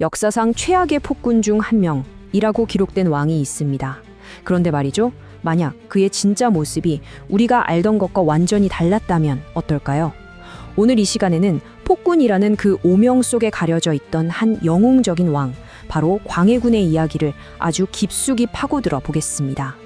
역사상 최악의 폭군 중 한 명이라고 기록된 왕이 있습니다. 그런데 말이죠. 만약 그의 진짜 모습이 우리가 알던 것과 완전히 달랐다면 어떨까요? 오늘 이 시간에는 폭군이라는 그 오명 속에 가려져 있던 한 영웅적인 왕, 바로 광해군의 이야기를 아주 깊숙이 파고들어 보겠습니다.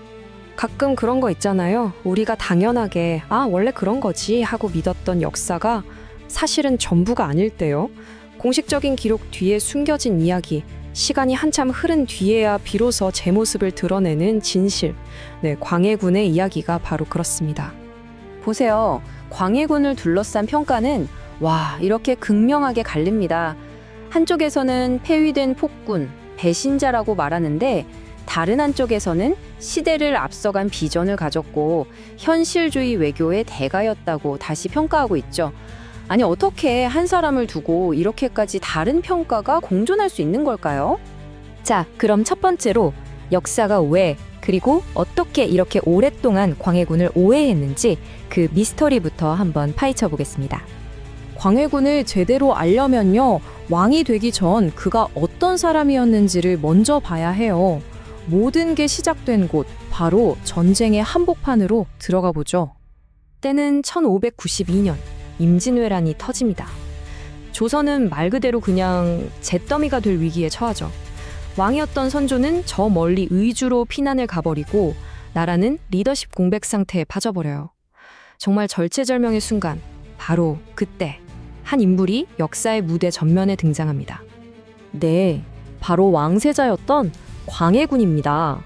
가끔 그런 거 있잖아요. 우리가 당연하게 원래 그런 거지 하고 믿었던 역사가 사실은 전부가 아닐 때요. 공식적인 기록 뒤에 숨겨진 이야기, 시간이 한참 흐른 뒤에야 비로소 제 모습을 드러내는 진실. 네, 광해군의 이야기가 바로 그렇습니다. 보세요. 광해군을 둘러싼 평가는 이렇게 극명하게 갈립니다. 한쪽에서는 폐위된 폭군, 배신자라고 말하는데 다른 한쪽에서는 시대를 앞서간 비전을 가졌고 현실주의 외교의 대가였다고 다시 평가하고 있죠. 아니, 어떻게 한 사람을 두고 이렇게까지 다른 평가가 공존할 수 있는 걸까요? 자, 그럼 첫 번째로 역사가 왜 그리고 어떻게 이렇게 오랫동안 광해군을 오해했는지 그 미스터리부터 한번 파헤쳐 보겠습니다. 광해군을 제대로 알려면요, 왕이 되기 전 그가 어떤 사람이었는지를 먼저 봐야 해요. 모든 게 시작된 곳, 바로 전쟁의 한복판으로 들어가 보죠. 때는 1592년, 임진왜란이 터집니다. 조선은 말 그대로 그냥 잿더미가 될 위기에 처하죠. 왕이었던 선조는 저 멀리 의주로 피난을 가버리고 나라는 리더십 공백 상태에 빠져버려요. 정말 절체절명의 순간, 바로 그때 한 인물이 역사의 무대 전면에 등장합니다. 네, 바로 왕세자였던 광해군입니다.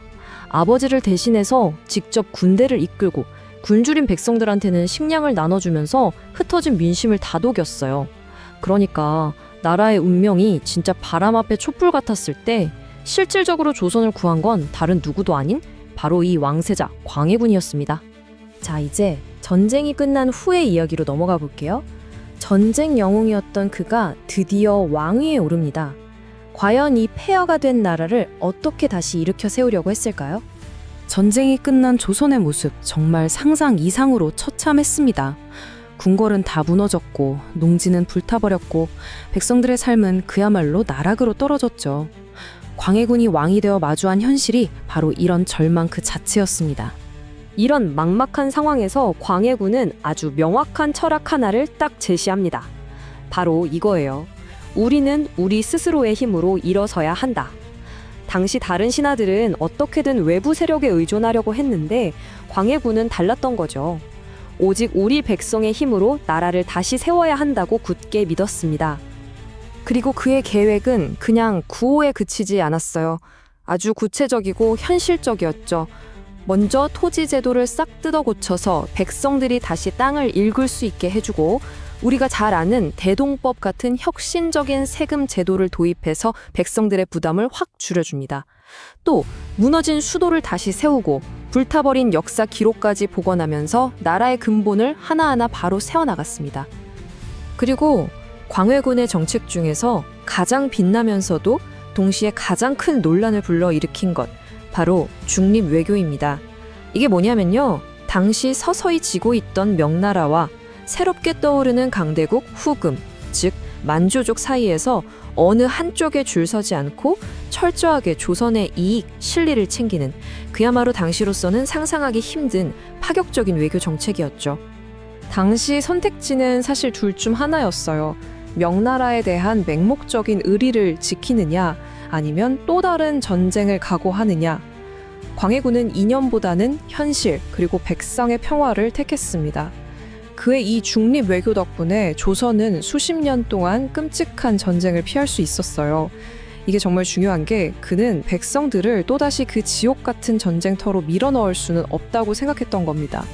아버지를 대신해서 직접 군대를 이끌고 굶주린 백성들한테는 식량을 나눠주면서 흩어진 민심을 다독였어요. 그러니까 나라의 운명이 진짜 바람 앞에 촛불 같았을 때 실질적으로 조선을 구한 건 다른 누구도 아닌 바로 이 왕세자 광해군이었습니다. 자, 이제 전쟁이 끝난 후의 이야기로 넘어가 볼게요. 전쟁 영웅이었던 그가 드디어 왕위에 오릅니다. 과연 이 폐허가 된 나라를 어떻게 다시 일으켜 세우려고 했을까요? 전쟁이 끝난 조선의 모습 정말 상상 이상으로 처참했습니다. 궁궐은 다 무너졌고 농지는 불타버렸고 백성들의 삶은 그야말로 나락으로 떨어졌죠. 광해군이 왕이 되어 마주한 현실이 바로 이런 절망 그 자체였습니다. 이런 막막한 상황에서 광해군은 아주 명확한 철학 하나를 딱 제시합니다. 바로 이거예요. 우리는 우리 스스로의 힘으로 일어서야 한다. 당시 다른 신하들은 어떻게든 외부 세력에 의존하려고 했는데 광해군은 달랐던 거죠. 오직 우리 백성의 힘으로 나라를 다시 세워야 한다고 굳게 믿었습니다. 그리고 그의 계획은 그냥 구호에 그치지 않았어요. 아주 구체적이고 현실적이었죠. 먼저 토지 제도를 싹 뜯어 고쳐서 백성들이 다시 땅을 일굴 수 있게 해주고 우리가 잘 아는 대동법 같은 혁신적인 세금 제도를 도입해서 백성들의 부담을 확 줄여줍니다. 또 무너진 수도를 다시 세우고 불타버린 역사 기록까지 복원하면서 나라의 근본을 하나하나 바로 세워나갔습니다. 그리고 광해군의 정책 중에서 가장 빛나면서도 동시에 가장 큰 논란을 불러일으킨 것, 바로 중립 외교입니다. 이게 뭐냐면요, 당시 서서히 지고 있던 명나라와 새롭게 떠오르는 강대국 후금, 즉 만주족 사이에서 어느 한쪽에 줄 서지 않고 철저하게 조선의 이익, 실리를 챙기는 그야말로 당시로서는 상상하기 힘든 파격적인 외교 정책이었죠. 당시 선택지는 사실 둘 중 하나였어요. 명나라에 대한 맹목적인 의리를 지키느냐, 아니면 또 다른 전쟁을 각오하느냐. 광해군은 이념보다는 현실 그리고 백성의 평화를 택했습니다. 그의 이 중립 외교 덕분에 조선은 수십 년 동안 끔찍한 전쟁을 피할 수 있었어요. 이게 정말 중요한 게 그는 백성들을 또다시 그 지옥 같은 전쟁터로 밀어넣을 수는 없다고 생각했던 겁니다.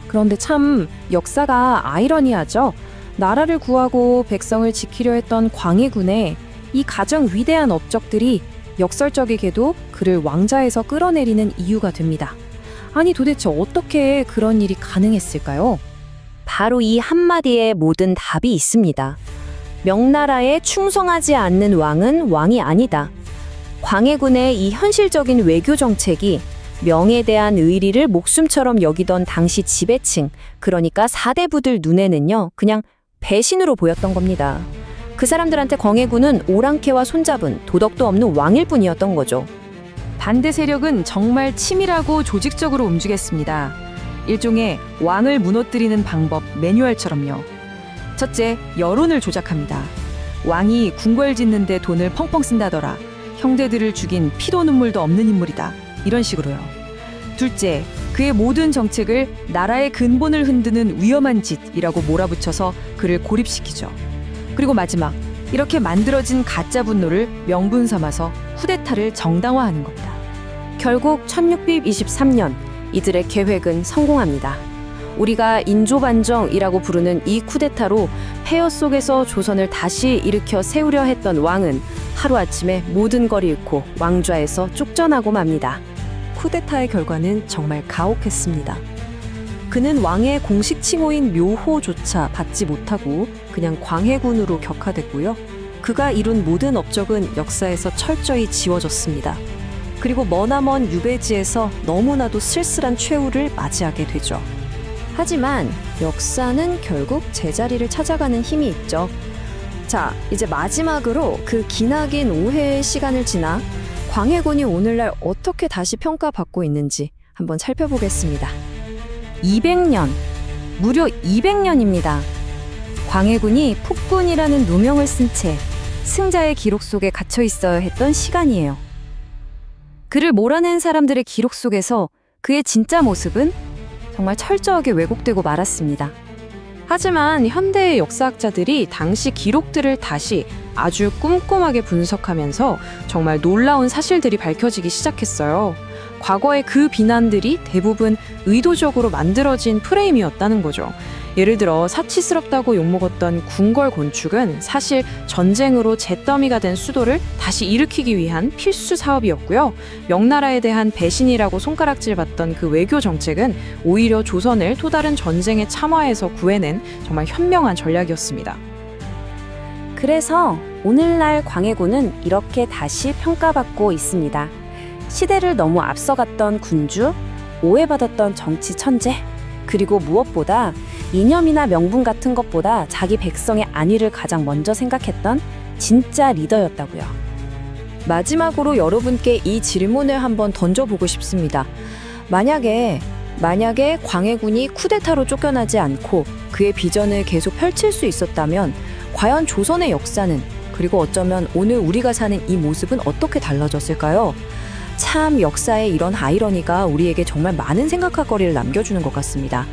그런데 참 역사가 아이러니하죠. 나라를 구하고 백성을 지키려 했던 광해군의 이 가장 위대한 업적들이 역설적이게도 그를 왕좌에서 끌어내리는 이유가 됩니다. 아니, 도대체 어떻게 그런 일이 가능했을까요? 바로 이 한마디에 모든 답이 있습니다. 명나라에 충성하지 않는 왕은 왕이 아니다. 광해군의 이 현실적인 외교 정책이 명에 대한 의리를 목숨처럼 여기던 당시 지배층, 그러니까 사대부들 눈에는요, 그냥 배신으로 보였던 겁니다. 그 사람들한테 광해군은 오랑캐와 손잡은 도덕도 없는 왕일 뿐이었던 거죠. 반대 세력은 정말 치밀하고 조직적으로 움직였습니다. 일종의 왕을 무너뜨리는 방법 매뉴얼처럼요. 첫째, 여론을 조작합니다. 왕이 궁궐 짓는데 돈을 펑펑 쓴다더라. 형제들을 죽인 피도 눈물도 없는 인물이다. 이런 식으로요. 둘째, 그의 모든 정책을 나라의 근본을 흔드는 위험한 짓이라고 몰아붙여서 그를 고립시키죠. 그리고 마지막, 이렇게 만들어진 가짜 분노를 명분 삼아서 쿠데타를 정당화하는 겁니다. 결국 1623년 이들의 계획은 성공합니다. 우리가 인조반정이라고 부르는 이 쿠데타로 폐허 속에서 조선을 다시 일으켜 세우려 했던 왕은 하루아침에 모든 걸 잃고 왕좌에서 쫓겨나고 맙니다. 쿠데타의 결과는 정말 가혹했습니다. 그는 왕의 공식 칭호인 묘호조차 받지 못하고 그냥 광해군으로 격하됐고요. 그가 이룬 모든 업적은 역사에서 철저히 지워졌습니다. 그리고 머나먼 유배지에서 너무나도 쓸쓸한 최후를 맞이하게 되죠. 하지만 역사는 결국 제자리를 찾아가는 힘이 있죠. 자, 이제 마지막으로 그 기나긴 오해의 시간을 지나 광해군이 오늘날 어떻게 다시 평가받고 있는지 한번 살펴보겠습니다. 200년, 무려 200년입니다. 광해군이 폭군이라는 누명을 쓴 채 승자의 기록 속에 갇혀 있어야 했던 시간이에요. 그를 몰아낸 사람들의 기록 속에서 그의 진짜 모습은 정말 철저하게 왜곡되고 말았습니다. 하지만 현대의 역사학자들이 당시 기록들을 다시 아주 꼼꼼하게 분석하면서 정말 놀라운 사실들이 밝혀지기 시작했어요. 과거의 그 비난들이 대부분 의도적으로 만들어진 프레임이었다는 거죠. 예를 들어 사치스럽다고 욕먹었던 궁궐 건축은 사실 전쟁으로 잿더미가 된 수도를 다시 일으키기 위한 필수 사업이었고요. 명나라에 대한 배신이라고 손가락질받던 그 외교 정책은 오히려 조선을 또 다른 전쟁에 참화해서 구해낸 정말 현명한 전략이었습니다. 그래서 오늘날 광해군은 이렇게 다시 평가받고 있습니다. 시대를 너무 앞서갔던 군주, 오해받았던 정치 천재, 그리고 무엇보다 이념이나 명분 같은 것보다 자기 백성의 안위를 가장 먼저 생각했던 진짜 리더였다고요. 마지막으로 여러분께 이 질문을 한번 던져보고 싶습니다. 만약에 광해군이 쿠데타로 쫓겨나지 않고 그의 비전을 계속 펼칠 수 있었다면 과연 조선의 역사는, 그리고 어쩌면 오늘 우리가 사는 이 모습은 어떻게 달라졌을까요? 참 역사의 이런 아이러니가 우리에게 정말 많은 생각할 거리를 남겨주는 것 같습니다.